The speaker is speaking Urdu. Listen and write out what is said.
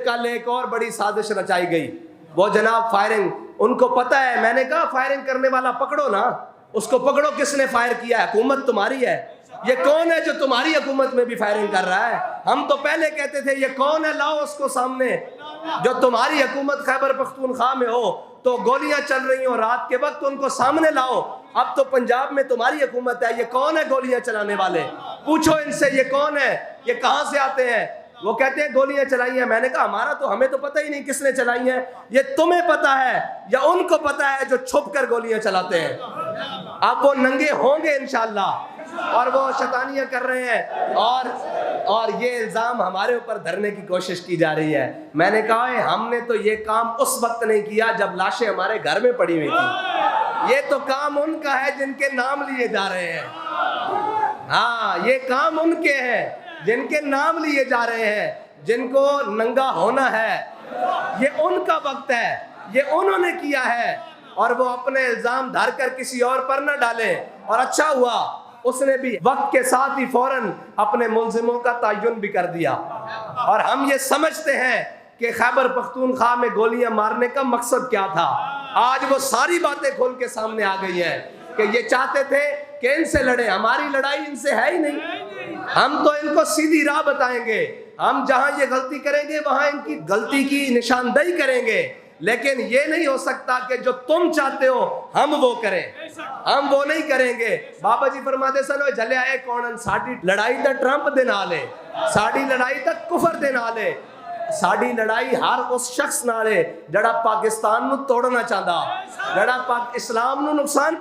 کل ایک اور بڑی سازش رچائی گئی، وہ جناب فائرنگ، ان کو پتہ ہے، میں نے کہا فائرنگ کرنے والا پکڑو نا، اس کو پکڑو، کس نے فائر کیا ہے؟ حکومت تمہاری ہے، یہ کون ہے جو تمہاری حکومت میں بھی فائرنگ کر رہا ہے؟ ہم تو پہلے کہتے تھے یہ کون ہے، لاؤ اس کو سامنے، جو تمہاری حکومت خیبر پختونخوا میں ہو تو گولیاں چل رہی ہوں رات کے وقت، ان کو سامنے لاؤ۔ اب تو پنجاب میں تمہاری حکومت ہے، یہ کون ہے گولیاں چلانے والے؟ پوچھو ان سے یہ کون ہے، یہ کہاں سے آتے ہیں؟ وہ کہتے ہیں گولیاں چلائی ہیں۔ میں نے کہا ہمیں تو پتہ ہی نہیں کس نے چلائی ہیں، یہ تمہیں پتہ ہے یا ان کو پتہ ہے جو چھپ کر گولیاں چلاتے ہیں؟ اب وہ ننگے ہوں گے انشاءاللہ، اور وہ شیطانیاں کر رہے ہیں، اور یہ الزام ہمارے اوپر دھرنے کی کوشش کی جا رہی ہے۔ میں نے کہا ہے ہم نے تو یہ کام اس وقت نہیں کیا جب لاشیں ہمارے گھر میں پڑی ہوئی تھی، یہ تو کام ان کا ہے جن کے نام لیے جا رہے ہیں۔ ہاں، یہ کام ان کے ہیں جن کے نام لیے جا رہے ہیں، جن کو ننگا ہونا ہے، یہ ان کا وقت ہے، یہ انہوں نے کیا ہے، اور وہ اپنے الزام دھر کر کسی اور پر نہ ڈالیں۔ اور اچھا ہوا اس نے بھی وقت کے ساتھ ہی فوراً اپنے ملزموں کا تعین بھی کر دیا، اور ہم یہ سمجھتے ہیں کہ خیبر پختونخوا میں گولیاں مارنے کا مقصد کیا تھا۔ آج وہ ساری باتیں کھول کے سامنے آ گئی ہیں کہ یہ چاہتے تھے کہ ان سے لڑیں، ہماری لڑائی ان سے ہے ہی نہیں، ہم تو ان کو سیدھی راہ بتائیں گے، ہم جہاں یہ غلطی کریں گے وہاں ان کی غلطی کی نشاندہی کریں گے، لیکن یہ نہیں ہو سکتا کہ جو تم چاہتے ہو ہم وہ کریں، ہم وہ نہیں کریں گے۔ بابا جی فرماتے سن جھلے آئے کون ساڑی لڑائی تا ٹرمپ دے نال ہے، ساڑی لڑائی تا کفر دے نال ہے، ساڑی لڑائی ہر اس شخص نال ہے جڑا پاکستان نو توڑنا چاہتا، جڑا اسلام نو نقصان